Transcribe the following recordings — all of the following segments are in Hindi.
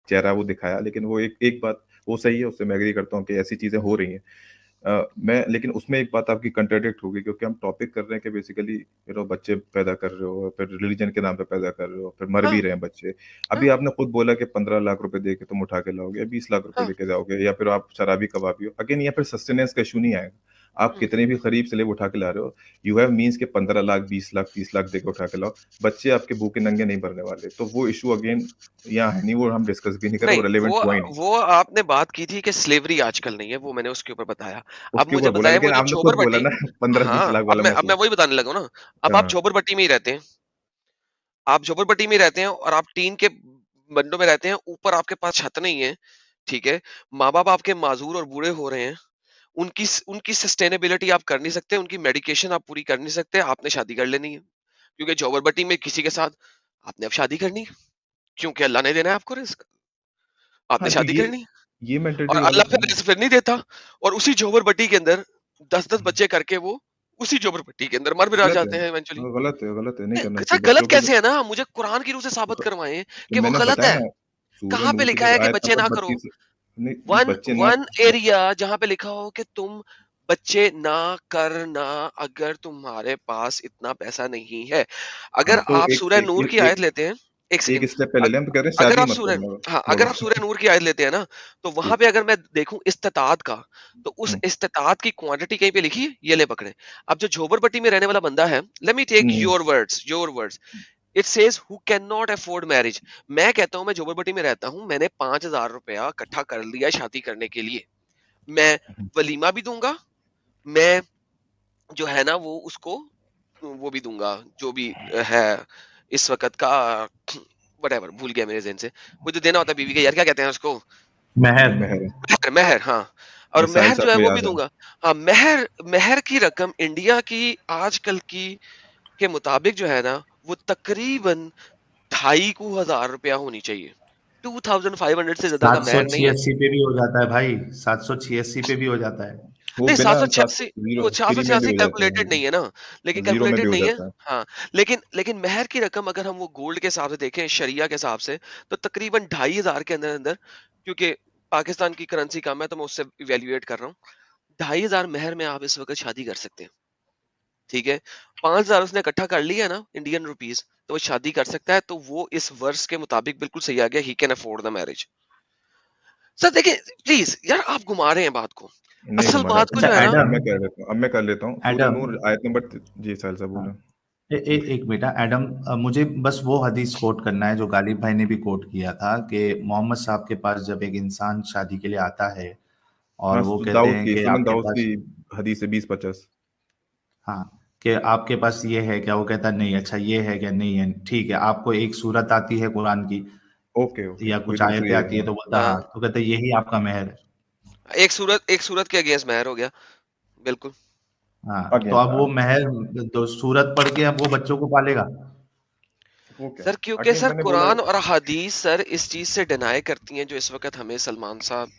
चेहरा वो दिखाया, लेकिन वो एक एक बात वो सही है, उससे मैं एग्री करता हूँ कि ऐसी चीज़ें हो रही हैं। मैं लेकिन उसमें एक बात आपकी कंट्राडिक्ट होगी, क्योंकि हम टॉपिक कर रहे हैं कि बेसिकली बच्चे पैदा कर रहे हो, फिर रिलीजन के नाम पे पैदा कर रहे हो, फिर मर भी हाँ रहे हैं बच्चे। हाँ अभी आपने खुद बोला कि 15 लाख रुपए दे के तुम उठा के लाओगे, या 20 लाख रुपए हाँ। लेके जाओगे, या फिर आप शराबी कबाबी हो, अगेन यहाँ फिर सस्टेनेंस का इशू नहीं आएगा। आप हम्म, कितने भी करीब से ले उठा के ला रहे हो, यू हैव मीन्स के 15 लाख, 20 लाख, 30 लाख देके उठा के लाओ, बच्चे आपके भूखे नंगे नहीं मरने वाले। तो वो इशू अगेन यहाँ है नहीं, वो हम डिस्कस भी नहीं कर रहे, नहीं, वो रेलेवेंट वो हुआ ही नहीं। वो आपने बात की थी कि स्लेवरी आजकल नहीं है, वो मैंने उसके ऊपर बताया। अब उसके मुझे ऊपर बोला, बताया वो लेकिन जो आपने खुद बोला झोपड़पट्टी। ना 15-20 हाँ, लाख अब वाला मैं मसला। वही बताने लगा हूं ना। अब आप हाँ। झोपड़पट्टी में ही रहते हैं, आप झोपड़पट्टी में ही रहते हैं और आप टीन के बंडों में रहते हैं, ऊपर आपके पास छत नहीं है, ठीक है? माँ-बाप आपके माज़ूर और बूढ़े हो रहे हैं, उनकी सस्टेनेबिलिटी आप कर नहीं सकते, उनकी मेडिकेशन आप पूरी कर नहीं सकते, आपने शादी कर लेनी है। क्योंकि झोपड़पट्टी में किसी के साथ आपने अब शादी करनी है, क्योंकि अल्लाह ने देना है आपको रिज़्क, आपने हाँ, तो शादी करनी है। ये और मेंटालिटी अल्लाह गलत है फिर ना। रिज़्क फिर नहीं देता, और उसी झोपड़पट्टी के अंदर 10-10 बच्चे करके वो उसी झोपड़पट्टी के अंदर मर भी गलत है। जाते हैं इवेंचुअली। गलत है, नहीं करना सर चाहिए गलत बच्चों को। कैसे है ना? मुझे कुरान की रूह से साबित तो, करवाएँ तो कि वो मैंने गलत बताया है। ना, सूरह कहाँ पे नूर की लिखा है जब कि आयत बच्चे नंबर ना करो? 32, नहीं वन बच्चे ना। वन एरिया जहाँ पे लिखा हो कि तुम बच्चे ना करना, अगर तुम्हारे पास इतना पैसा नहीं है। हाँ, अगर तो आप एक सूरह एक नूर की एक आयत लेते हैं, एक एक सेकंड। स्टेप पहले अग, ले, हम कह रहे हैं अगर शादी आप मत सूरह करना। हाँ, अगर बोलो। आप सूरह नूर की आयत लेते हैं ना, तो वहां ठीक। पे अगर मैं देखूं इस्तिताअत का, तो उस हम्म। इस्तिताअत की क्वांटिटी कहीं पे लिखी है, ये ले पकड़े। अब जो झोपड़पट्टी में रहने वाला बंदा है, let me take hmm. Your words, it says who can not afford marriage. मैं कहता हूं मैं झोपड़पट्टी में रहता हूं, मैंने 5,000 रुपया इकट्ठा कर लिया शादी करने के लिए, मैं वलीमा भी दूंगा, मैं जो है ना वो उसको वो भी दूंगा, जो भी है इस वक्त का, वटेवर भूल गया मेरे जहन से। वो जो देना होता है बीवी के, यार क्या कहते हैं उसको? मेहर। मेहर। मेहर, मेहर, हाँ। और ये साहिल मेहर जो साहब है को वो भी याद है। दूंगा। हाँ, मेहर, मेहर की रकम इंडिया की आजकल की के मुताबिक जो है ना, वो तकरीबन 2,500 रुपया होनी चाहिए। 2,500 से ज्यादा का सात सौ मेहर नहीं है। छियासी पे भी हो जाता है भाई, 786 पे भी हो जाता है। वो नहीं, बिना सात सौ साथ छियासी जीरो वो सात सौ फ्री में भी छियासी हो जाता कैलकुलेटेड है। नहीं है ना, लेकिन जीरो में भी कैलकुलेटेड हो नहीं है। जाता है। हाँ, लेकिन मेहर की रकम अगर हम वो गोल्ड के हिसाब से देखें, शरिया के हिसाब से, तो तकरीबन 2,500 के अंदर अंदर, क्योंकि पाकिस्तान की करेंसी कम है तो मैं उससे इवेल्युएट कर रहा हूँ। 2,500 मेहर में आप इस वक्त शादी कर सकते हैं, ठीक है? 5,000 उसने इकट्ठा कर लिया ना इंडियन रुपीज, तो वो शादी कर सकता है, तो वो इस वर्ष के मुताबिक बिल्कुल सही आ गया, he can afford the marriage. Sir देखिए, प्लीज यार आप घुमा रहे हैं बात को, नहीं असल घुमा रहा बात को था। अच्छा जो है ना। अब एडम, मैं कह देता हूँ, अब मैं कर लेता हूँ सूरह एडम, नूर आयत नंबर जी साहिल साहब हाँ, बोले। एक बेटा एडम, मुझे बस वो हदीस कोट करना है जो गालिब भाई ने भी कोट किया था कि मोहम्मद साहब के पास जब एक इंसान शादी के लिए आता है और हाँ, वो कहते दाऊद हैं की, कि सुनन आपके दाऊद की पास, हदीस है 20-50। हाँ, कि आपके पास ये है क्या, वो कहता है नहीं, अच्छा ये है क्या, नहीं है, ठीक है, आपको एक सूरत आती है कुरान की ओके ओके, या कोई कुछ दूसरी आयतें है, आती है, हाँ। तो बोलता हाँ, हाँ, तो कहते हैं यही आपका मेहर है। एक सूरत के अगेंस्ट मेहर हो गया, बिल्कुल। हाँ, तो अगेन अब वो मेहर, तो सूरत पढ़ के अब वो बच्चों को पालेगा। वो क्या, सर क्योंकि अगेन सर मैंने बोला। कुरान और हदीस सर इस चीज से डिनाई करती हैं जो इस वक्त हमें सलमान साहब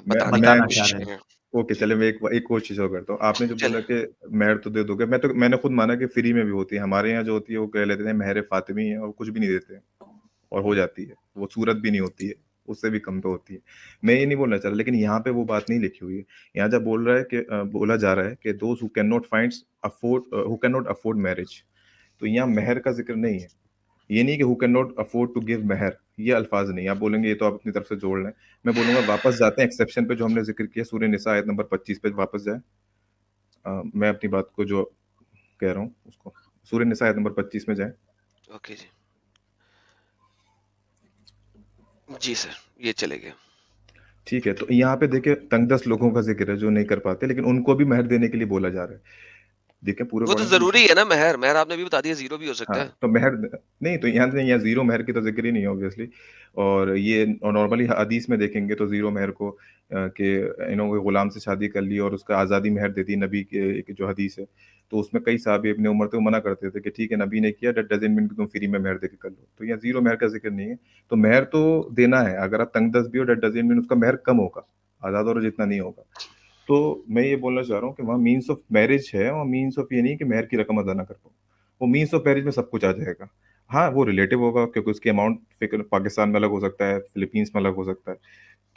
बताने की मैं बताना चाह कोशिश रहे कर हैं। रहे हैं। ओके, चले मैं एक और चीज और करता हूँ। आपने जो चले। बोला कि मेहर तो दे दोगे, मैंने खुद माना कि फ्री में भी होती है। हमारे यहाँ जो होती है वो कह लेते हैं मेहर फातिमी है, और कुछ भी नहीं देते हैं, और हो जाती है, वो सूरत भी नहीं होती है, उससे भी कम तो होती है। मैं ये नहीं बोलना चाह रहा, लेकिन यहाँ पे वो बात नहीं लिखी हुई है। यहाँ जब बोल रहा है कि बोला जा रहा है कि those who can not find afford, who can not afford marriage, तो यहाँ मेहर का जिक्र नहीं है। ये नहीं कि who can not afford to give मेहर, ये अल्फाज नहीं। आप बोलेंगे ये तो आप अपनी तरफ से जोड़ लें। मैं बोलूंगा वापस जाते हैं एक्सेप्शन पे जो हमने जिक्र किया, सूर्य निसा आयत नंबर 25 पे वापस जाए। मैं अपनी बात को जो कह रहा हूँ उसको, सूर्य निसा आयत नंबर 25 में जाए। ओके जी, जी सर, ये चले गए। ठीक है, तो यहाँ पे देखिए तंगदस्त लोगों का जिक्र है जो नहीं कर पाते, लेकिन उनको भी मेहर देने के लिए बोला जा रहा है। देखिए पूरे वो तो कुरान की जरूरी है ना, मेहर, मेहर आपने भी बता दिया, जीरो भी हो हाँ, सकता है। तो मेहर नहीं, तो यहाँ जीरो मेहर की तो जिक्र ही नहीं है ऑब्वियसली। और ये नॉर्मली हदीस में देखेंगे तो जीरो मेहर को कि गुलाम से शादी कर ली और उसका आज़ादी मेहर दे दी, नबी के एक जो हदीस है। तो उसमें कई साहब अपने उम्र तो मना करते थे कि ठीक है नबी ने किया, दैट डजंट मीन कि तुम फ्री में मेहर दे के कर लो। तो यहाँ जीरो मेहर का जिक्र नहीं है। तो मेहर तो देना है, अगर आप तंगदस्त भी हो, दैट डजंट मीन उसका मेहर कम होगा, आज़ाद और जितना नहीं होगा। तो मैं ये बोलना चाह रहा हूँ कि वहाँ मीन्स ऑफ मैरिज है, और मीन्स ऑफ ये नहीं कि मेहर की रकम अदा ना कर पाओ। वो मीन्स ऑफ मैरिज में सब कुछ आ जाएगा। हाँ, वो रिलेटिव होगा क्योंकि उसकी अमाउंट पाकिस्तान में अलग हो सकता है, फिलीपींस में अलग हो सकता है।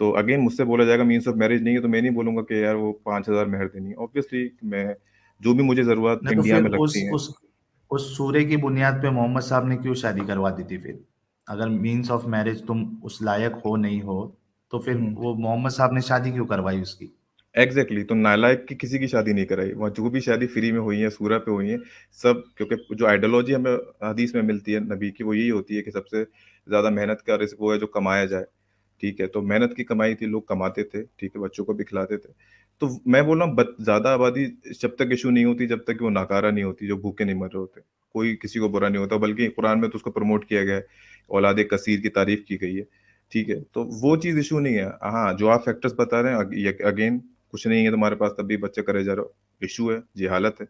तो अगेन मुझसे बोला जाएगा मीन्स ऑफ मैरिज नहीं है, तो मैं नहीं बोलूँगा कि यार वो 5,000 मेहर देनी है। ऑब्वियसली मैं जो भी मुझे ज़रूरत नहीं तो इंडिया फिर में लगती है। उस सूरे की बुनियाद पे मोहम्मद साहब ने क्यों शादी करवा दी थी फिर? अगर मीन्स ऑफ मैरिज तुम उस लायक हो नहीं हो, तो फिर हुँ। वो मोहम्मद साहब ने शादी क्यों करवाई उसकी? एग्जैक्टली तो नालायक की किसी की शादी नहीं कराई, वहाँ जो भी शादी फ्री में हुई है सूरह पे हुई है सब, क्योंकि जो आइडियोलॉजी हमें हदीस में मिलती है नबी की वो यही होती है कि सबसे ज्यादा मेहनत का रिस्क वो है जो कमाया जाए। ठीक है, तो मेहनत की कमाई थी, लोग कमाते थे, ठीक है, बच्चों को भी खिलाते थे। तो मैं बोल रहा हूँ ज्यादा आबादी जब तक इशू नहीं होती, जब तक कि वो नाकारा नहीं होती, जो भूखे नहीं मर रहे होते, कोई किसी को बुरा नहीं होता, बल्कि कुरान में तो उसको प्रमोट किया गया है, औलाद कसीर की तारीफ की गई है। ठीक है, तो वो चीज इशू नहीं है। हाँ, जो आप फैक्टर्स बता रहे हैं अगेन कुछ नहीं है तुम्हारे पास तब भी बच्चे करे जा रहे हो, इशू है, जिहालत है।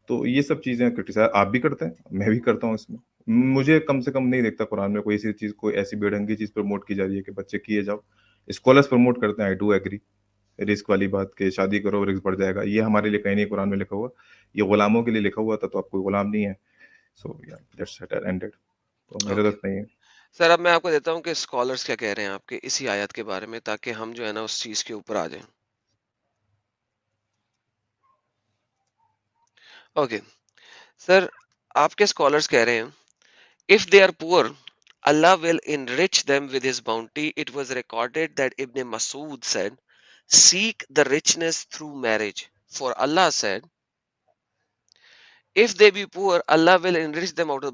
तो ये सब चीजें क्रिटिसाइज आप भी करते हैं, मैं भी करता हूँ इसमें। मुझे कम से कम नहीं देखता कुरान में कोई ऐसी चीज, कोई ऐसी बेढंगी चीज प्रमोट की जा रही है कि बच्चे किए जाओ। स्कॉलर्स प्रमोट करते हैं, आई डू एग्री, रिस्क वाली बात के शादी करो रिस्क बढ़ जाएगा, ये हमारे लिए कहीं नहीं कुरान में लिखा हुआ। ये गुलामों के लिए लिखा हुआ था, तो आप कोई गुलाम नहीं है। सो या दैट्स इट एंडेड। तो मेरे ओके तक नहीं है। सर, अब मैं आपको देता हूँ कि स्कॉलर्स क्या कह रहे हैं आपके इसी आयत के बारे में, ताकि हम जो है ना उस चीज के ऊपर आ जाएं। ओके सर, आपके स्कॉलर्स कह रहे हैं, if they are poor, Allah will enrich them with his bounty. It was recorded that Ibn Masud said, seek the richness through marriage, for Allah said, if they be poor, Allah will enrich them out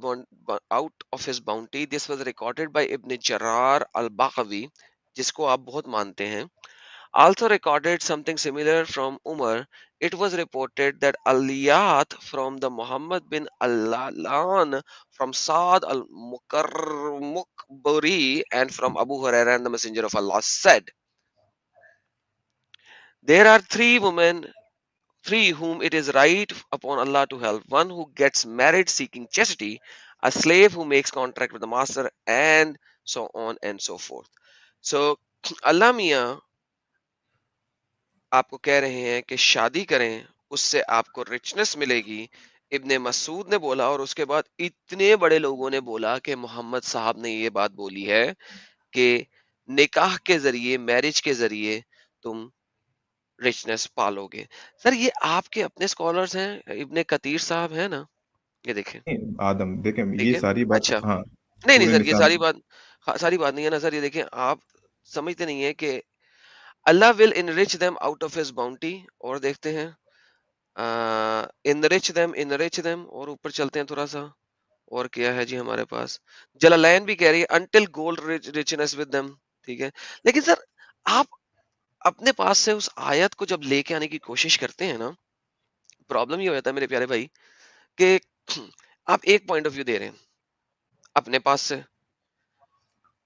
of his bounty. This was recorded by Ibn Jarar al-Baghawi, जिसको आप बहुत मानते हैं, also recorded something similar from Umar. It was reported that Aliyat from the Muhammad bin Al-Lan, from Saad al-Mukbari, and from Abu Huraira, and the Messenger of Allah said, there are three whom it is right upon Allah to help. One who gets married seeking chastity, a slave who makes contract with the master, and so on and so forth. So Allah Mia आपको कह रहे हैं कि शादी करें, उससे आपको रिचनेस मिलेगी। इब्ने मसूद ने बोला, और उसके बाद इतने बड़े लोगों ने बोला कि मोहम्मद साहब ने ये बात बोली है कि निकाह के जरिए, मैरिज के जरिए तुम रिचनेस पालोगे। सर, ये आपके अपने स्कॉलर्स हैं, इब्ने कतीर साहब हैं ना, ये देखें। नहीं, आदम देखें ठीक ये है, सारी बात, अच्छा। हाँ। नहीं नहीं सूर्य सर, ये निशान। सारी बात नहीं है ना सर। ये देखें, आप समझते नहीं है कि Allah will enrich them out of his bounty. और देखते हैं, इनरिच देम, और ऊपर चलते हैं थोड़ा सा। और क्या है जी हमारे पास, जलालैन भी कह रही है until gold richness with them. ठीक है, लेकिन सर आप अपने पास से उस आयत को जब लेके आने की कोशिश करते हैं ना, प्रॉब्लम ये हो जाता है मेरे प्यारे भाई कि आप एक पॉइंट ऑफ व्यू दे रहे हैं अपने पास से।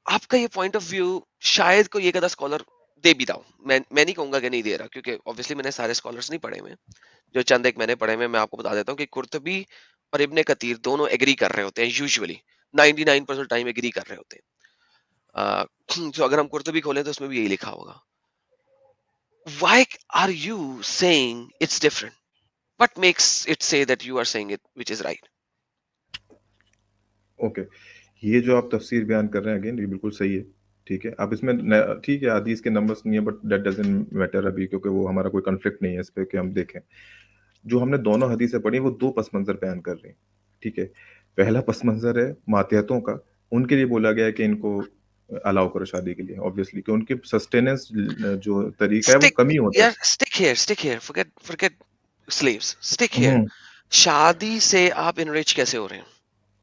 आपका ये पॉइंट ऑफ व्यू शायद कोई एक आधा स्कॉलर दे भी रहा हूँ, मैं नहीं कहूंगा कि नहीं दे रहा, क्योंकि ऑब्वियसली मैंने सारे स्कॉलर्स नहीं पढ़े हुए। जो चंद एक मैंने पढ़े हुए, मैं आपको बता देता हूँ कि कुर्तुबी और इब्ने कतीर दोनों एग्री कर रहे होते हैं यूजुअली, 99% टाइम एग्री कर रहे होते हैं। तो अगर हम कुर्तुबी खोलें तो उसमें भी यही लिखा होगा। Why are you saying it's different? What makes it say that you are saying it which is right? Okay, ये जो आप तफसीर बयान कर रहे हैं अगेन ये बिल्कुल सही है। ठीक है, आप इसमें ठीक है, हदीस के नंबर्स नहीं है बट दैट डजंट मैटर अभी, क्योंकि वो हमारा कोई कॉन्फ्लिक्ट नहीं है इस पे कि हम देखें। जो हमने दोनों हदीसें पढ़ी वो दो पस मंजर बयान कर रही हैं। ठीक है, पहला पस मंजर है मातहतों का, उनके लिए बोला गया है कि इनको अलाउ करो शादी के लिए, ऑब्वियसली कि उनकी सस्टेनेंस जो तरीका है वो Stick, कम ही होता है। yeah, stick here. Forget slaves. Stick here. हम्म। शादी से आप enrich कैसे हो रहे हैं?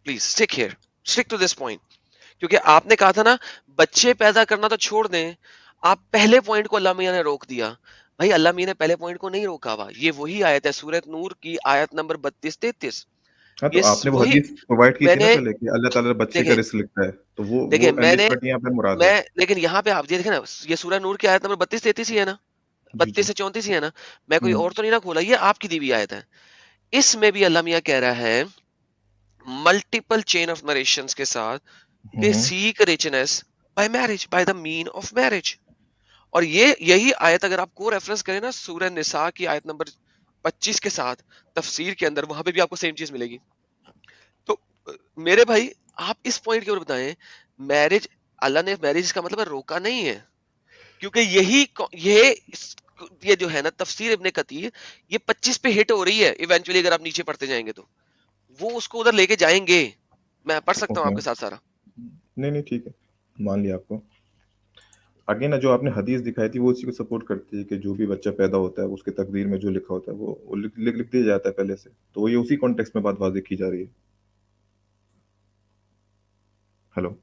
Please stick here. Stick to this point. क्योंकि आपने कहा था ना, बच्चे पैदा करना तो छोड़ दें, आप पहले पॉइंट को अल्लाह मियां ने रोक दिया। भाई अल्लाह मियां ने पहले पॉइंट को नहीं रोका हुआ, ये वही आयत है सूरत नूर की आयत नंबर 32-33। हाँ, तो ये आपने वो वही हदीस प्रोवाइड की थी ना मैंने पहले कि अल्लाह ताला बच्चे का देखे रिस्क लिखता है, तो देखे वो मैंने अनरिच यहाँ पे मुराद है। मैं लेकिन यहाँ पे आप ये देखे ना, ये सूरह नूर की आयत नंबर 32-33 ही है ना, जी 32 जी। से 34 ही है ना। मैं कोई हम्म। और तो नहीं ना खोला, ये आपकी दी हुई आयत है। इसमें भी अल्लाह मियां कह रहा है मल्टीपल चेन ऑफ नरेशंस के साथ कि hmm. Seek richness by marriage, by the mean of marriage. और ये यही आयत अगर आप को रेफरेंस करें ना सूरह निसा की आयत नंबर 25 के साथ तफसीर के अंदर, वहां पे भी आपको सेम चीज मिलेगी। तो मेरे भाई आप इस पॉइंट की ओर बताएं, मैरिज, अल्लाह ने मैरिज का मतलब रोका नहीं है, क्योंकि ये जो है ना तफसीर इब्ने कतीर, ये 25 पे हिट हो रही है इवेंचुअली, अगर आप नीचे पढ़ते जाएंगे तो वो उसको उधर लेके जाएंगे। मैं पढ़ सकता हूँ ओके, आपके साथ सारा। नहीं नहीं ठीक है, मान लिया आपको। आगे ना जो आपने हदीस दिखाई थी वो उसी को सपोर्ट करती है कि जो भी बच्चा पैदा होता है उसके तकदीर में जो लिखा होता है वो लिख दिया जाता है पहले से, तो ये उसी कॉन्टेक्स्ट में बात वाज़ेह की जा रही है। हेलो।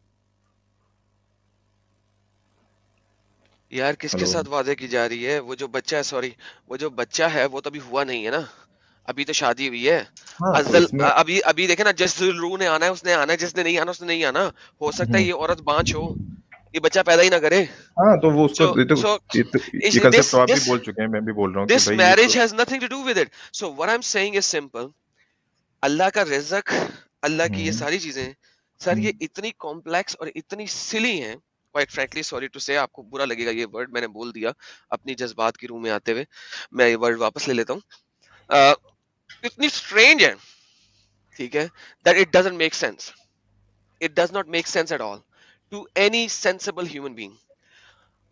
यार किसके हेलो। साथ वादे की जा रही है? वो जो बच्चा है, सॉरी, वो जो बच्चा है वो तो अभी हुआ नहीं है ना, अभी तो शादी हुई है। हाँ तो इसमें अभी अभी देखे ना, जिस रू ने आना है उसने आना है, जिसने नहीं आना उसने नहीं आना। हो सकता है ये औरत बांझ हो, ये बच्चा पैदा ही ना करे। हाँ तो वो उसको सो सो ये कंसेप्ट तो आप भी दिस बोल चुके हैं, मैं भी बोल रहा हूँ कि दिस भाई ये मैरिज तो। Has nothing to do with it. So what I am saying is simple, Allah का रिज़्क, अल्लाह की ये हम्म। सारी चीजें, सर ये हम्म। इतनी कॉम्प्लेक्स और इतनी सिली हैं, क्वाइट फ्रैंकली, सॉरी टू से, आपको बुरा लगेगा ये वर्ड मैंने बोल दिया अपनी जज्बात की रूह में आते हुए, मैं ये वर्ड वापस ले लेता हूँ। इतनी स्ट्रेंज है, ठीक है, that it doesn't make sense, it does not make sense at all to any sensible human being.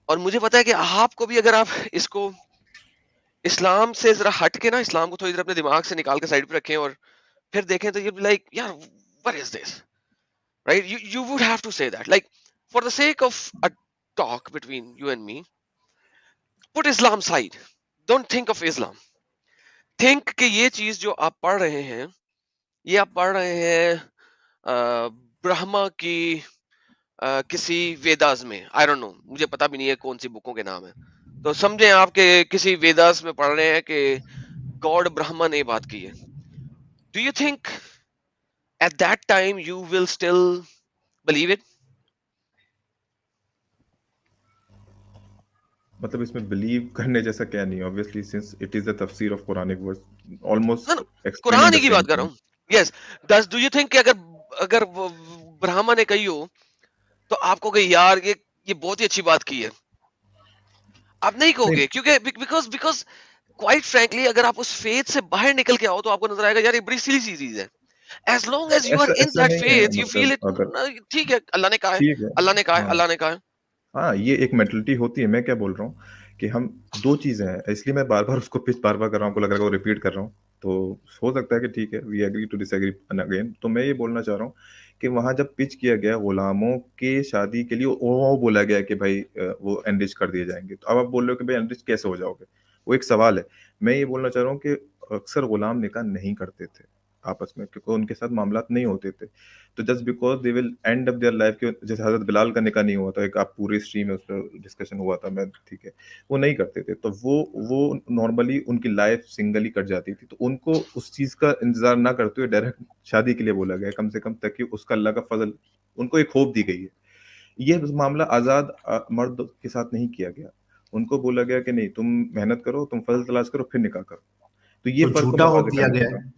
और मुझे पता है कि आपको भी, अगर आप इसको इस्लाम से जरा हट के ना, इस्लाम को थोड़ी देर अपने दिमाग से निकाल के साइड पे रखें और फिर देखें, तो यू लाइक यार what is this, right? You would have to say that, like, for the sake of a talk between you and me, put Islam side, don't think of Islam, think कि ये चीज जो आप पढ़ रहे हैं, ये आप पढ़ रहे हैं ब्रह्मा की किसी वेदास में, आई डोंट नो, मुझे पता भी नहीं है कौन सी बुकों के नाम है, तो समझे आप कि किसी वेदास में पढ़ रहे हैं कि गॉड ब्रह्मा ने बात की है। Do you think at that time you will still believe it? मतलब इसमें बिलीव करने जैसा क्या नहीं है, obviously since it is the तफसीर ऑफ कुरानिक वर्स ना ऑलमोस्ट ना, एक्सप्लेनिंग कुरान द ही की सेम बात कर रहा थिंग। हूँ। यस, डू यू थिंक कि अगर अगर ब्राह्मण ने कही हो तो आपको कही यार ये बहुत ही अच्छी बात की है, आप नहीं नहीं कहोगे, क्योंकि बिकॉज बिकॉज क्वाइट फ्रैंकली अगर आप उस फेथ से बाहर निकल के आओ तो आपको नजर आएगा यार ये बड़ी सिली सी चीज है। As long as you are ऐसा इन ऐसा दैट नहीं है, फेथ यू फील मतलब अगर इट, ठीक है, अल्लाह ने कहा है, ठीक है। अल्लाह ने कहा है, हाँ अल्लाह ने कहा है। हाँ, ये एक मेंटलिटी होती है। मैं क्या बोल रहा हूँ कि हम दो चीजें हैं, इसलिए मैं बार बार उसको पिच बार बार कर रहा हूँ, आपको लग रहा है वो रिपीट कर रहा हूँ, तो हो सकता है कि ठीक है we agree to disagree again. तो मैं ये बोलना चाह रहा हूँ कि वहां जब पिच किया गया गुलामों के शादी के लिए, वो बोला गया कि भाई वो एनरिच कर दिए जाएंगे, तो अब आप बोल रहे हो कि भाई एनरिच कैसे हो जाओगे, वो एक सवाल है। मैं ये बोलना चाह रहा हूँ कि अक्सर गुलाम निकाह नहीं करते थे आपस में, क्योंकि उनके साथ मामलात नहीं होते थे, तो just because they will and up their life के, जैसे हजरत बिलाल का निकाह नहीं हुआ था, एक आप पूरी स्ट्रीम में उस पर डिस्कशन हुआ था, मैं ठीक है, वो नहीं करते थे, तो वो नॉर्मली उनकी लाइफ सिंगल ही कट जाती थी, तो उनको उस चीज का इंतजार ना करते हुए डायरेक्ट शादी के लिए बोला गया कम से कम, ताकि उसका अल्लाह का फजल, उनको एक होप दी गई है। ये मामला आजाद मर्द के साथ नहीं किया गया, उनको बोला गया कि नहीं तुम मेहनत करो, तुम फजल तलाश करो, फिर निकाह करो। तो ये तो फर्क को झूठा मैं होप वाजे दिया करना गया चाह रहा है। हूँ।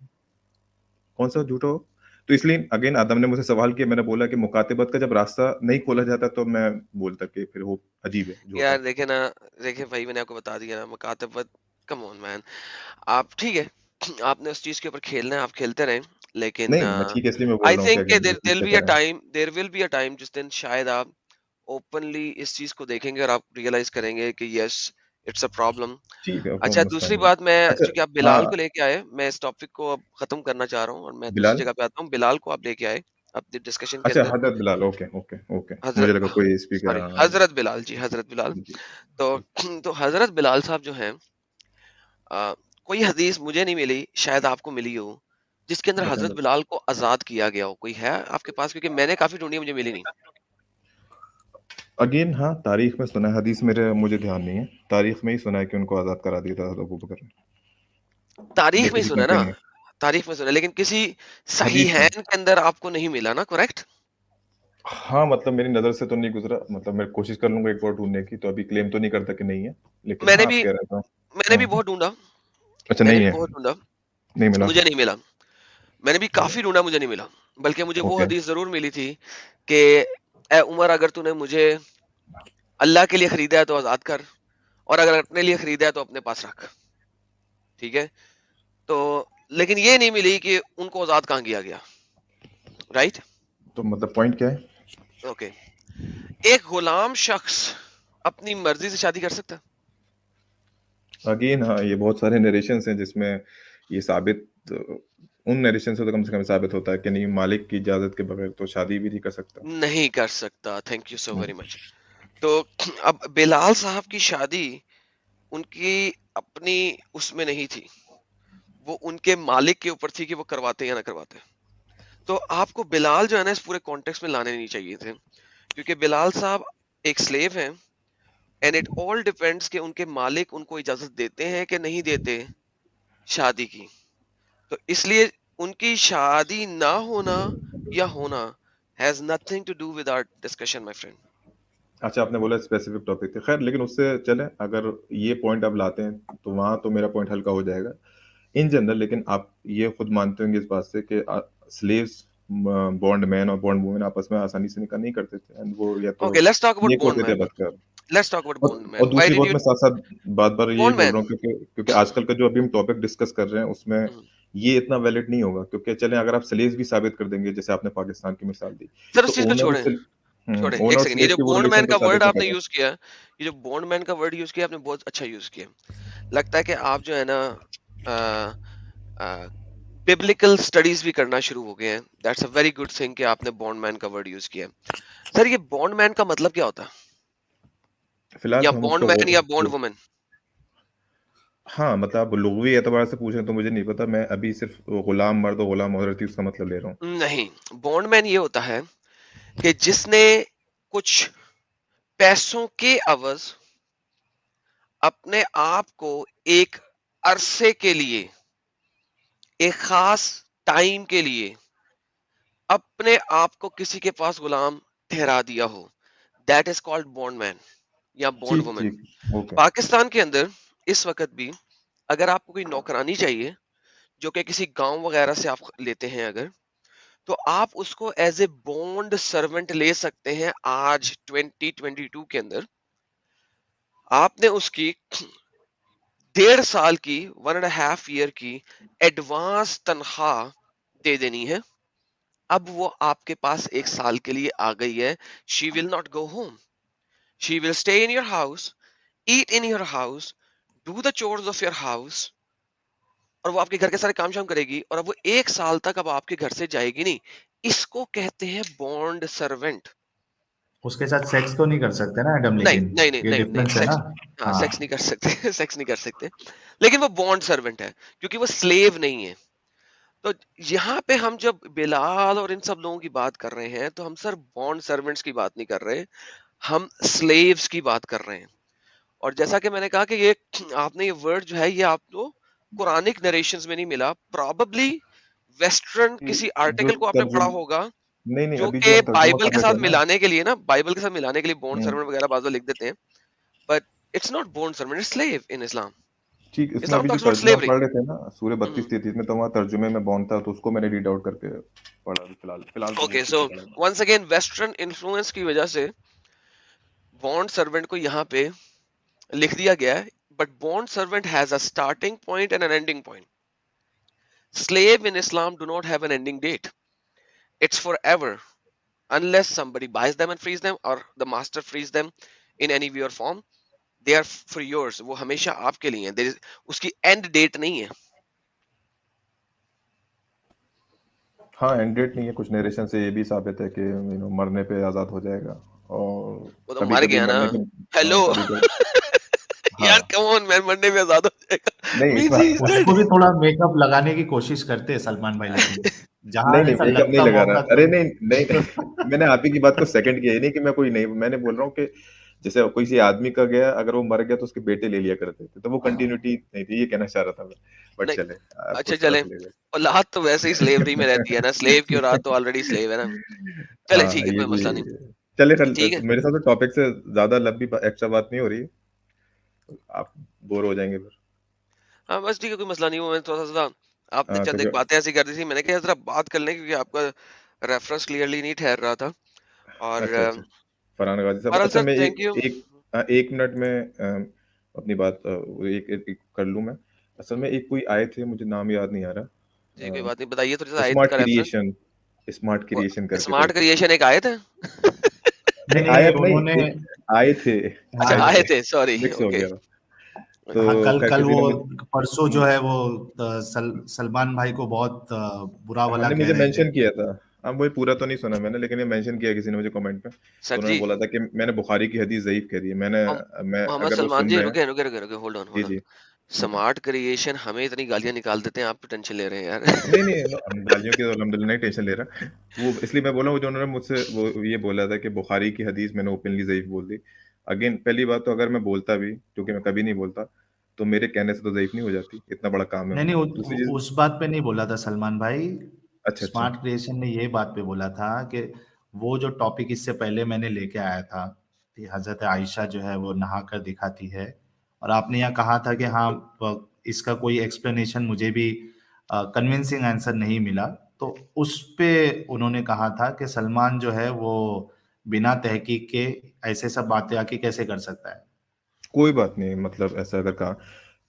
कौन सा झूठा हो? तो इसलिए अगेन आदम ने मुझसे सवाल किया, मैंने बोला कि मुकातिबत का जब रास्ता नहीं खोला जाता तो मैं बोलता कि फिर वो अजीब है, झूठा यार है। देखे ना, देखे भाई, मैंने आपको बता दिया ना, मुकातबत, कम ऑन मैन, आप ठीक है, आपने उस चीज के ऊपर खेलना है, आप खेलते रहें, लेकिन नहीं मैं ठीक है, इसलिए मैं बोल आई रहा हूँ कि think again there repeat will क्या बी अ करें। Time, there will be a time जिस दिन शायद आप ओपनली इस चीज को देखेंगे और आप रियलाइज करेंगे कि यस, इट्स अ प्रॉब्लम। ठीक है, वो अच्छा, दूसरी मसला नहीं। बात, मैं, अच्छा। चूंकि आप बिलाल हाँ। को लेके आए, मैं इस टॉपिक को अब खत्म करना चाह रहा हूँ और मैं दूसरी बिलाल। जगह पे आता हूँ। बिलाल को आप लेके आए अपनी डिस्कशन के अच्छा, अंदर। हजरत बिलाल, ओके ओके ओके, मुझे हजरत, लगा कोई स्पीकर। सॉरी, हाँ हजरत बिलाल जी, हजरत बिलाल। जी। तो तो हजरत बिलाल साहब जो हैं, कोई हदीस मुझे नहीं मिली, शायद आपको मिली हो, जिसके अंदर बताएं हजरत बताएं। बिलाल को आजाद किया गया हो, कोई है आपके पास? क्योंकि मैंने काफी ढूंढी, मुझे मिली नहीं। अगेन हाँ, तारीख में सुना है, हदीस मेरे मुझे ध्यान नहीं है, तारीख में ही सुना है कि उनको आजाद करा दिया था हज़रत अबू बकर ने, तारीख में ही बेसिकली सुना ना, कंटिन्यू। तारीख में सुना, लेकिन किसी हदीस में। सहीहैन के अंदर आपको नहीं मिला ना, करेक्ट? हाँ मतलब मेरी नज़र से तो नहीं गुजरा, मतलब मैं कोशिश कर लूंगा एक बार ढूंढने की, तो अभी क्लेम तो नहीं करता कि नहीं है, लेकिन हाँ मैंने आप भी कह रहे हो। मैंने भी हाँ। बहुत ढूंढा, अच्छा मैंने नहीं भी है। बहुत ढूंढा, नहीं मिला। मुझे नहीं मिला। मैंने भी काफी ढूंढा, मुझे नहीं मिला। बल्कि मुझे वो ओके। हदीस जरूर मिली थी कि ए उमर, अगर तूने मुझे अल्लाह के लिए खरीदा है तो आजाद कर, और अगर अपने लिए खरीदा है तो अपने पास रख, ठीक है? तो लेकिन ये नहीं मिली कि उनको आजाद कहाँ किया गया, राइट? तो मतलब पॉइंट क्या है? ओके, एक गुलाम शख्स अपनी मर्जी से शादी कर सकता है? अगेन हाँ, ये बहुत सारे नरेशंस हैं जिसमें ये साबित, उन नरेशन से तो कम से कम साबित होता है कि नहीं, मालिक की इजाजत के बगैर तो शादी भी नहीं कर सकता। नहीं कर सकता। Thank you so very hmm. Much. तो अब बिलाल साहब की शादी उनकी अपनी उसमें नहीं थी, वो उनके मालिक के ऊपर थी कि वो करवाते या ना करवाते। तो आपको बिलाल जो है ना इस पूरे कॉन्टेक्स्ट में लाने नहीं चाहिए थे, क्योंकि बिलाल साहब एक स्लेव हैं, एंड इट ऑल डिपेंड्स कि उनके मालिक उनको इजाजत देते हैं कि नहीं देते शादी की। तो इसलिए उनकी शादी ना होना या होना has nothing to do with our discussion my friend. अच्छा, आपने बोला स्पेसिफिक टॉपिक थे, खैर लेकिन उससे चले, अगर ये पॉइंट आप लाते हैं तो वहां तो मेरा पॉइंट हल्का हो जाएगा इन जनरल। लेकिन आप ये खुद मानते होंगे इस बात से कि स्लेव्स, बॉन्ड मैन और बॉन्ड वुमेन आपस में आसानी से निकाह नहीं करते थे, and वो या तो ओके, लेट्स टॉक अबाउट नेक बॉन्ड होते थे मैन। बदकर। लेट्स टॉक अबाउट बॉन्ड और मैन। व्हाई दूसरी डिड बात, यू मैं साथ साथ बार बार यही बॉन्ड बोल मैन? रहा हूँ क्योंकि क्योंकि आजकल का जो अभी हम टॉपिक डिस्कस कर रहे हैं उसमें ये इतना वैलिड नहीं होगा, क्योंकि चले अगर आप स्लेव्स भी साबित कर देंगे, जैसे आपने पाकिस्तान की मिसाल दी, सर तो उस चीज को ओनर छोड़ें, छोड़ें ओनर एक और सेकंड। ये स्लेव जो की वो बॉन्ड मैन रिलेशन का तो वर्ड साबित नहीं आपने कर रहे। यूज किया, ये जो बॉन्ड मैन का वर्ड यूज किया आपने बहुत अच्छा यूज किया। लगता है कि आप जो है ना बिब्लिकल स्टडीज भी करना शुरू हो गए हैं। That's a very good thing कि आपने बॉन्ड मैन का वर्ड यूज किया। सर ये बॉन्ड मैन का मतलब क्या होता है, फिलहाल या तो हम बॉन्ड उसको मैन या बॉन्ड वुमेन? हाँ, मतलब आप लुग़वी एतबार से पूछें तो मुझे नहीं पता, मैं अभी सिर्फ गुलाम मर्द और गुलाम औरत ही उसका मतलब ले रहा हूँ। नहीं, बॉन्ड मैन ये होता है कि जिसने कुछ पैसों के अवज अपने आप को एक अरसे के लिए, एक खास टाइम के लिए अपने आप को किसी के पास गुलाम ठहरा दिया हो, that is called bond man या बॉन्ड ठीक वुमन। ठीक, ओके। पाकिस्तान के अंदर इस वक्त भी अगर आपको कोई नौकरानी चाहिए जो कि किसी गांव वगैरह से आप लेते हैं अगर, तो आप उसको एज ए बॉन्ड सर्वेंट ले सकते हैं। आज 2022 के अंदर आपने उसकी 1.5 साल की, 1.5 ईयर की एडवांस तनख्वाह दे देनी है। अब वो आपके पास 1 साल के लिए आ गई है। She will not go home, she will stay in your house, eat in your house, do the chores of your house, और वो आपके घर के सारे काम शाम करेगी, और अब वो 1 साल तक अब आपके घर से जाएगी नहीं। इसको कहते हैं बॉन्ड सर्वेंट। उसके साथ सेक्स तो नहीं कर सकते ना एडम, नहीं लेकिन नहीं नहीं ये नहीं नहीं, डिफरेंस है ना। सेक्स, हाँ हाँ, सेक्स नहीं कर सकते सेक्स नहीं कर सकते, लेकिन वो बॉन्ड सर्वेंट है क्योंकि वो स्लेव नहीं है। तो यहाँ पे हम जब बिलाल और इन सब लोगों की बात कर रहे हैं तो हम सर बॉन्ड सर्वेंट्स की बात नहीं कर रहे, हम स्लेव्स की बात कर रहे हैं। और जैसा कि मैंने कहा कि ये आपने ये वर्ड जो है ये आपको कुरानिक नरेशंस में नहीं मिला, प्रॉबेबली वेस्टर्न कि किसी जो आर्टिकल को आपने पढ़ा तर्जुम होगा, नहीं नहीं, जो अभी जो कि हम तर्जुमा बाइबल कर के रहे साथ थे ना। मिलाने के लिए ना, बाइबल के साथ मिलाने के लिए बॉन्ड हम्म, सर्वेंट वगैरह बाज़ लोग लिख देते हैं, but it's not bond servant, it's slave in Islam. ठीक, इसमें इस्लाम अभी जो टॉक्स अबाउट तर्जुमा हम स्लेवरी। पढ़ रहे थे ना सूर्य 32-33 में, तो वहाँ तर्जुमे में बॉन्ड था, तो उसको मैंने रीड आउट करके पढ़ा अभी फिलहाल फिलहाल तो वो ओके, उसी सो को पढ़ा था। वंस अगेन वेस्टर्न इन्फ्लुएंस की वजह से बॉन्ड सर्वेंट को यहाँ पे लिख दिया गया है, but bond servant has a starting point and an ending point. Slave in Islam do not have an ending date. It's forever unless somebody buys them and frees them or the master frees them in any way or form. They are for yours. वो हमेशा आपके लिए हैं। There is, उसकी end date नहीं है। हाँ, एंड डेट नहीं है, कुछ नरेशन से ये भी साबित है कि मरने पे आज़ाद हो जाएगा, और वो तो कभी मर कभी गया ना। मरने के, हेलो हाँ कभी कभी, यार हाँ कम ऑन मैन, मरने में आजाद हो जाएगा नहीं मींस इसमें, ही इज उसको डेड। भी थोड़ा मेकअप लगाने की कोशिश करते हैं सलमान भाई, लेकिन जहां नहीं नहीं, ऐसा मेकअप नहीं लगता लगा रहा, मौका अरे तो। नहीं नहीं नहीं मैंने आप ही की बात को सेकंड किया ही नहीं कि मैं कोई नहीं, मैंने बोल रहा हूँ कि जैसे कोई सी आदमी का गया, अगर वो मर गया तो उसके बेटे ले लिया करते थे, तो वो कंटिन्यूटी नहीं थी, ये कहना चाह रहा था मैं, बट नहीं, चले आप अच्छा उस चले, तरफ ले गए। औलाद तो वैसे ही स्लेवरी में रहती है ना, स्लेव की औलाद तो ऑलरेडी स्लेव है ना। चले ठीक हाँ है, ये कोई भी, मसला नहीं। चले ठीक है, मेरे साथ तो टॉपिक से ज्यादा लंबी एक्स्ट्रा बात नहीं हो रही है, आप बोर हो जाएंगे फिर। हाँ बस ठीक है, कोई मसला नहीं। वो मैं थोड़ा सा आपने चंद एक क्योंकि बातें ऐसी कर दी थी, मैंने कहा जरा बात कर लें क्योंकि आपका रेफरेंस क्लियरली नहीं ठहर रहा था। और अच्छा अच्छा, फरहान गाजी साहब, बहरहाल अच्छा सर मैं थैंक यू। एक 1 मिनट में अपनी बात एक कर लूँ मैं। असल में एक कोई आए थे, मुझे नाम याद नहीं आ जी कोई रहा, बात नहीं, बताइए थोड़ा सा आयत स्मार्ट का रेफरेंस। क्रिएशन, स्मार्ट वो क्रिएशन करके कोई स्मार्ट थी। क्रिएशन एक आयत है? नहीं, नहीं, नहीं, आयत नहीं, उन्होंने आए थे, अच्छा हाँ, आए आए थे, थे, सॉरी, मिक्स हो ओके। गया। हाँ, ओके। तो कल खैर कल किसी वो ने मुझे परसों जो है वो सलमान भाई को बहुत बुरा हाँ भला ने कह मुझे रहे थे। मेंशन किया था। अब वही पूरा तो नहीं सुना मैंने, लेकिन ये मेंशन किया किसी ने मुझे कमेंट में। तो सर उन्होंने जी, बोला था कि मैंने बुखारी की हदीस ज़ईफ कह दी है। मोहम मैं मोहम्मद अगर वो सलमान सुन जी, रहे हैं। रुके, रुके, रुके, रुके, होल्ड ऑन, जी, होल्ड ऑन। जी, बताएं। स्मार्ट क्रिएशन हमें इतनी गालियाँ निकाल देते हैं, आप तो टेंशन ले रहे हैं यार। नहीं, नहीं, हम गालियों की तो अल्हम्दुलिल्लाह नहीं टेंशन ले रहा। वो इसलिए मैं बोल रहा हूँ, जो उन्होंने मुझसे वो ये बोला था कि बुखारी की हदीस मैंने ओपनली ज़ईफ बोल दी। अगेन पहली बात तो अगर मैं बोलता भी, क्योंकि मैं कभी नहीं बोलता, तो मेरे कहने से तो ज़ईफ नहीं हो जाती, इतना बड़ा काम है नहीं, वो। नहीं, दूसरी चीज़ उस बात पे नहीं बोला था सलमान भाई। अच्छा, अच्छा। स्मार्ट क्रिएशन ने ये बात पे बोला था कि वो जो टॉपिक इससे पहले मैंने लेके आया था कि हजरत आयशा जो है वो नहा कर दिखाती है, और आपने यहाँ कहा था कि हाँ, इसका कोई एक्सप्लेनेशन मुझे भी कन्विंसिंग आंसर नहीं मिला। तो उस पे उन्होंने कहा था कि सलमान जो है वो बिना तहकीक के ऐसे सब बातें आके कैसे कर सकता है। कोई बात नहीं, मतलब ऐसा अगर कहा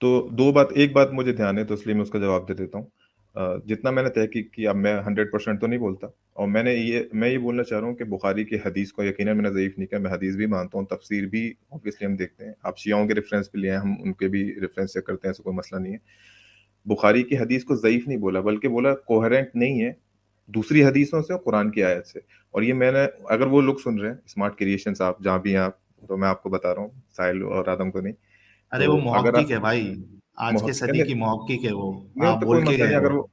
तो दो बात, एक बात मुझे ध्यान है तो इसलिए मैं उसका जवाब दे देता हूँ। जितना मैंने तहकीक की, अब मैं 100% तो नहीं बोलता, और मैं ये बोलना चाह रहा हूँ कि बुखारी की हदीस को यकीनन मैंने ज़ईफ नहीं किया। मैं हदीस भी मानता हूँ, तफसीर भी ऑब्वियसली हम देखते हैं। आप शियाओं के रेफरेंस पे लिए हैं, हम उनके भी रेफरेंस चेक करते हैं, ऐसा कोई मसला नहीं है। बुखारी की हदीस को ज़ईफ नहीं बोला, बल्कि बोला कोहेरेंट नहीं है दूसरी हदीसों से और कुरान की आयत से। और ये मैंने, अगर वो लोग सुन रहे हैं स्मार्ट क्रिएशंस, आप जहाँ भी हैं आप, तो मैं आपको बता रहा हूँ, साहिल और आदम को नहीं। अरे तो वो अगर मुहक्किक आप है भाई, आज के सदी नहीं, की मुहक्किक है वो। नहीं हाँ, तो कोई बोल के मसला गए नहीं, वो। अगर वो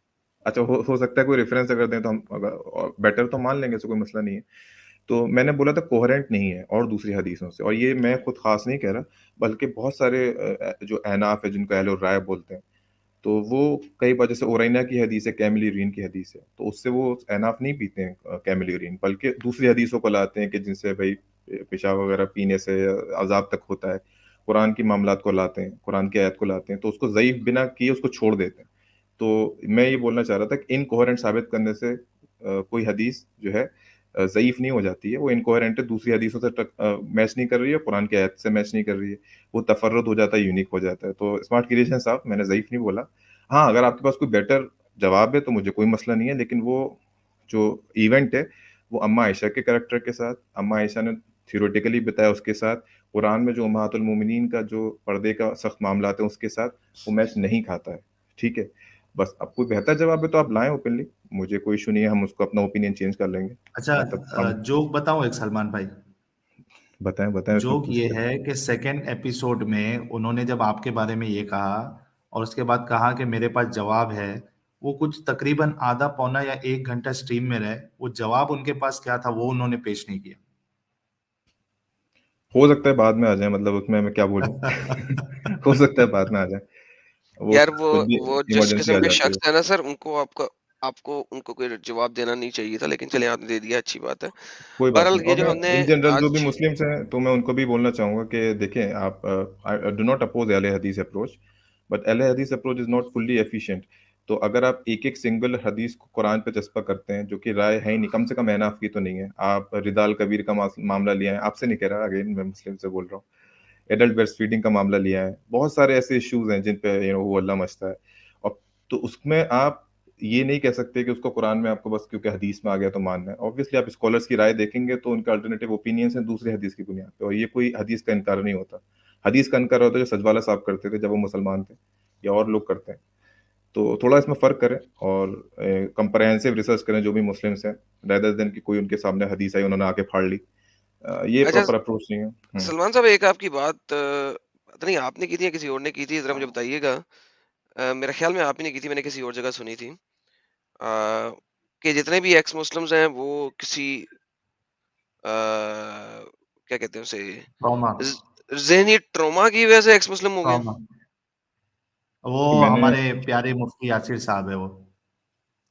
अच्छा हो सकता है कोई रेफरेंस अगर दें तो हम अगर बेटर तो मान लेंगे, तो कोई मसला नहीं है। तो मैंने बोला था कोहेरेंट नहीं है और दूसरी हदीसों से, और ये मैं खुद खास नहीं कह रहा, बल्कि बहुत सारे जो अहनाफ है जिनको अहल राय बोलते हैं, तो वो कई बार, जैसे ओरैना की हदीस है, कैमिल यूरिन की हदीस है, तो उससे वो एनाफ नहीं पीते हैं कैमिल यूरिन, बल्कि दूसरी हदीसों को लाते हैं कि जिनसे भाई पेशाब वगैरह पीने से अजाब तक होता है। कुरान की मामलात को लाते हैं, कुरान की आयत को लाते हैं, तो उसको ज़ईफ बिना किए उसको छोड़ देते हैं। तो मैं ये बोलना चाह रहा था कि इनकोहेरेंट साबित करने से कोई हदीस जो है ज़ईफ नहीं हो जाती है। वो इनकोहेरेंट है, दूसरी हदीसों से मैच नहीं कर रही है, कुरान की आयत से मैच नहीं कर रही है, वो तफर्रुद हो जाता है, यूनिक हो जाता है। तो स्मार्ट क्रिएशन साहब, मैंने ज़ईफ नहीं बोला। हाँ, अगर आपके पास कोई बेटर जवाब है तो मुझे कोई मसला नहीं है, लेकिन वो जो इवेंट है, वो अम्मा आयशा के कैरेक्टर के साथ, अम्मा आयशा ने थ्योरेटिकली बताया उसके साथ, कुरान में जो उम्महातुल मोमिनीन का जो पर्दे का सख्त मामलात है उसके साथ, वो मैच नहीं खाता है। ठीक है? बस अब कोई बेहतर जवाब है तो आप लाएँ ओपनली, मुझे कोई इश्यू नहीं है, हम उसको अपना ओपिनियन चेंज कर लेंगे। अच्छा, मतलब हम जोक बताऊं एक सलमान भाई। बताएँ, बताएँ, इसमें जोक ये पूछिए। है कि सेकंड एपिसोड में उन्होंने जब आपके बारे में ये कहा और उसके बाद कहा कि मेरे पास जवाब है, वो कुछ तकरीबन आधा पौना या 1 घंटा स्ट्रीम में रहे, वो जवाब उनके पास क्या था वो उन्होंने पेश नहीं किया। हो सकता है बाद में आ जाए, मतलब उसमें मैं क्या बोलूँ? हो सकता है बाद में आ जाए। वो यार खुद भी वो जिस इमरजेंसी किस्म आ के जाती है। शख्स है ना सर, उनको आपका आपको उनको कोई जवाब देना नहीं चाहिए था, लेकिन चलिए आपने दे दिया, अच्छी बात है। कोई बात बहरहाल नहीं, ये और जो मैं हमने इन जनरल जो भी आज मुस्लिम्स हैं, तो मैं उनको भी बोलना चाहूँगा कि देखें आप, आई डू नॉट अपोज़ अहले हदीस अप्रोच, बट अहले हदीस approach is not fully efficient. तो अगर आप एक-एक सिंगल हदीस को कुरान पे चस्पा करते हैं, जो कि राय है ही नहीं, कम से कम अहनाफ की तो नहीं है। आप रिदाल कबीर का मामला लिया है, आपसे नहीं कह रहा, अगेन मैं मुस्लिम से बोल रहा हूँ। एडल्ट ब्रेस्ट फीडिंग का मामला लिया है, बहुत सारे ऐसे इश्यूज़ हैं जिन पे वो अल्लाह मचता है। और तो उसमें आप ये नहीं कह सकते कि उसको कुरान में आपको बस क्योंकि हदीस में आ गया तो मानना है। ऑब्वियसली आप स्कॉलर्स की राय देखेंगे तो उनके अल्टरनेटिव ओपिनियंस हैं दूसरी हदीस की बुनियाद पे, और ये कोई हदीस का इनकार नहीं होता। हदीस का इनकार होता है जो सजवाला साहब करते थे जब वो मुसलमान थे, या और लोग करते हैं। तो थोड़ा इसमें फ़र्क करें और कंप्रहेंसिव रिसर्च करें जो भी मुस्लिम्स हैं, रेदर देन कि कोई उनके सामने हदीस आई उन्होंने आके फाड़ ली। ये अच्छा प्रॉपर अप्रोच नहीं है। हुँ। सलमान साहब, एक आपकी बात पता नहीं आपने की थी या किसी और ने की थी, जरा मुझे बताइएगा। मेरे ख्याल में आप ही ने की थी, मैंने किसी और जगह सुनी थी कि जितने भी एक्स मुस्लिम्स हैं वो किसी क्या कहते हैं उसे, ट्रॉमा। ज़हनी ट्रॉमा की वजह से एक्स मुस्लिम हो गए। ट्रॉमा। वो मैंने हमारे प्यारे मुफ्ती यासिर साहब है वो।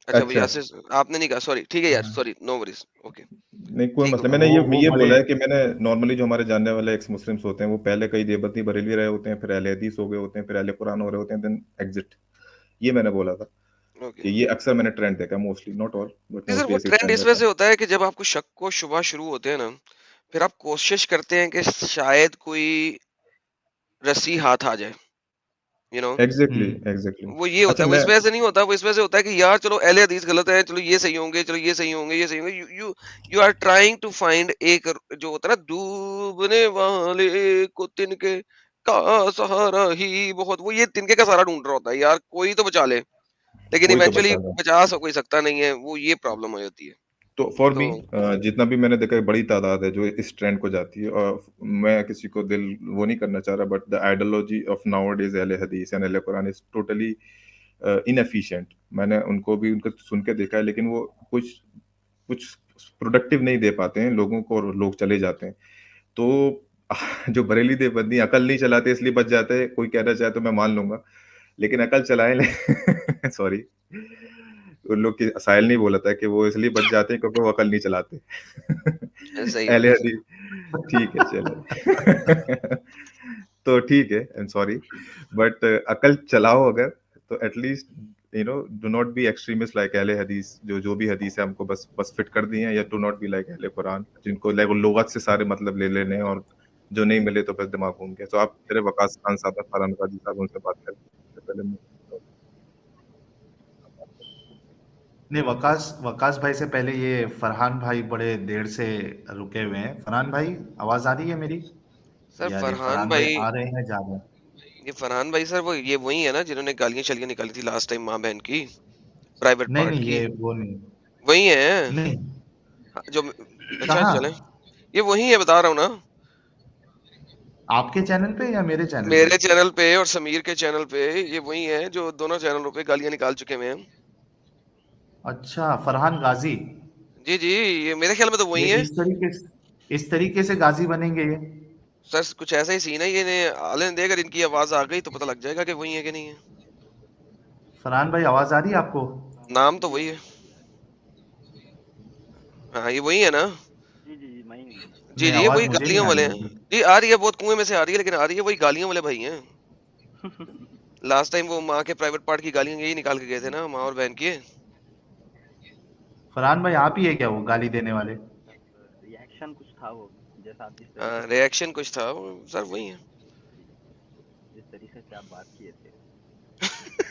अच्छा, वो अच्छा। यासिर आपने नहीं कहा, सॉरी, ठीक है यार, हाँ। सॉरी, नो वरीज, ओके, नहीं कोई ठीक हो मसला, गया। मैंने वो ये बड़े। बोला है कि मैंने नॉर्मली जो हमारे जानने वाले एक्स मुस्लिम्स होते हैं वो पहले कई देवबंदी बरेलवी रहे होते हैं, फिर अहले हदीस हो गए होते हैं, फिर अहले कुरान हो रहे होते हैं, देन एग्जिट। ये मैंने बोला था ओके, कि ये अक्सर मैंने ट्रेंड देखा, मोस्टली नॉट ऑल, बट नहीं सर, मोस्टली वो ऐसे ट्रेंड ट्रेंड इस वजह रहता से है। होता है कि जब आपको शक को शुबा शुरू होते हैं ना, फिर आप कोशिश करते हैं कि शायद कोई रस्सी हाथ आ जाए, यू नो। Exactly exactly. वो ये होता अच्छा है, वो मैं इस वजह से नहीं होता, वो इस वजह से होता है कि यार चलो अहले हदीस गलत है, चलो ये सही होंगे, चलो ये सही होंगे, ये सही होंगे। You are trying to find एक जो होता है ना, डूबने वाले को तिनके का सहारा ही बहुत, वो ये तिनके का सहारा ढूंढ रहा होता है यार, कोई तो बचा ले, लेकिन कोई तो इवेंचुअली बचा था। बचा कोई सकता नहीं है, वो ये प्रॉब्लम हो जाती है। तो फॉर तो मी जितना भी मैंने देखा है बड़ी तादाद है जो इस ट्रेंड को जाती है, और मैं किसी को दिल वो नहीं करना चाह रहा, but the ideology of nowadays अहले हदीस एंड अहले कुरान इज टोटली इनएफिशिएंट। मैंने उनको भी उनको सुन के देखा है, लेकिन वो कुछ कुछ प्रोडक्टिव नहीं दे पाते हैं लोगों को, और लोग चले जाते हैं। तो जो बरेली देवबंदी अकल नहीं चलाते इसलिए बच जाते हैं, कोई कहना चाहे तो मैं मान लूंगा, लेकिन अकल चलाए ले सॉरी, उन लोग की साहिल नहीं बोला था कि वो इसलिए बच जाते हैं क्योंकि वो अकल नहीं चलाते। सही अहले बात है। हदीस ठीक है चलो। तो ठीक है, आई एम सॉरी, बट अकल चलाओ अगर, तो at least do not be extremist like अहले हदीस, जो भी हदीस है हमको बस बस फिट कर दिए हैं, या डू नॉट बी लाइक अहले कुरान जिनको लाइक लुगत से सारे मतलब ले लेने हैं, और जो नहीं मिले तो बस दिमाग घूम गया। तो आप तेरे वकास खान साहब, फरहान गाजी साहब, उनसे बात करें इससे पहले नहीं, वकास वकास भाई से पहले ये फरहान भाई बड़े देर से रुके हुए हैं। फरहान भाई, आवाज आ रही है मेरी? सर यार ये फरहान फरहान भाई भाई, आ रहे हैं, जा रहे हैं? ये फरहान भाई सर वो ये वही है ना जिन्होंने गालियां शलियां निकाली थी लास्ट टाइम माँ बहन की, प्राइवेट नहीं पार्ट नहीं, की, ये वो नहीं। वही है। नहीं, हाँ, जो अच्छा कहाँ? चले, ये वही है, बता रहा हूँ ना। आपके चैनल पे या मेरे चैनल पे? मेरे चैनल पे और समीर के चैनल पे ये वही है जो दोनों चैनलों पे गालियां निकाल चुके हुए हैं। अच्छा, फरहान गाजी। जी जी, ये मेरे ख्याल में तो ये वही है। इस तरीके से गाजी बनेंगे ये? सर कुछ ऐसा ही सीन है, ये ने आले दे, अगर इनकी आवाज आ गई तो पता लग जाएगा कि वही है कि नहीं है। फरहान भाई, आवाज आ रही है आपको? नाम तो वही है। हाँ ये वही है ना। जी, जी, जी, मैं ही हूँ। जी नहीं, जी, ये आवाज वही मुझे नहीं गालियों आ वाले रही हैं। है। जी आ रही है, बहुत कुएं में से आ रही है, लेकिन आ रही है, वही गालियों वाले भाई हैं। लास्ट टाइम वो माँ के प्राइवेट पार्ट की गालियां यही निकाल के गए थे ना, माँ और बहन की। फरहान भाई, आप ही है क्या वो गाली देने वाले? रिएक्शन कुछ था वो, जैसा आप जिस तरीके से रिएक्शन कुछ था सर, वही है। जिस तरीके से आप बात किए थे।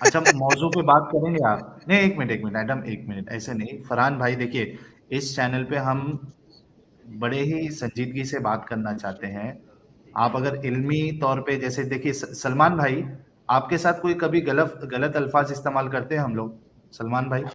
अच्छा, मौजू पे बात करेंगे आप? नहीं, एक मिनट एडम, एक मिनट, ऐसे नहीं। फरहान भाई देखिए, इस चैनल पे हम बड़े ही संजीदगी से बात करना चाहते हैं। आप अगर इल्मी तौर पे, जैसे देखिए सलमान भाई, आपके साथ कोई कभी गलत गलत अल्फाज इस्तेमाल करते हैं हम लोग? सलमान भाई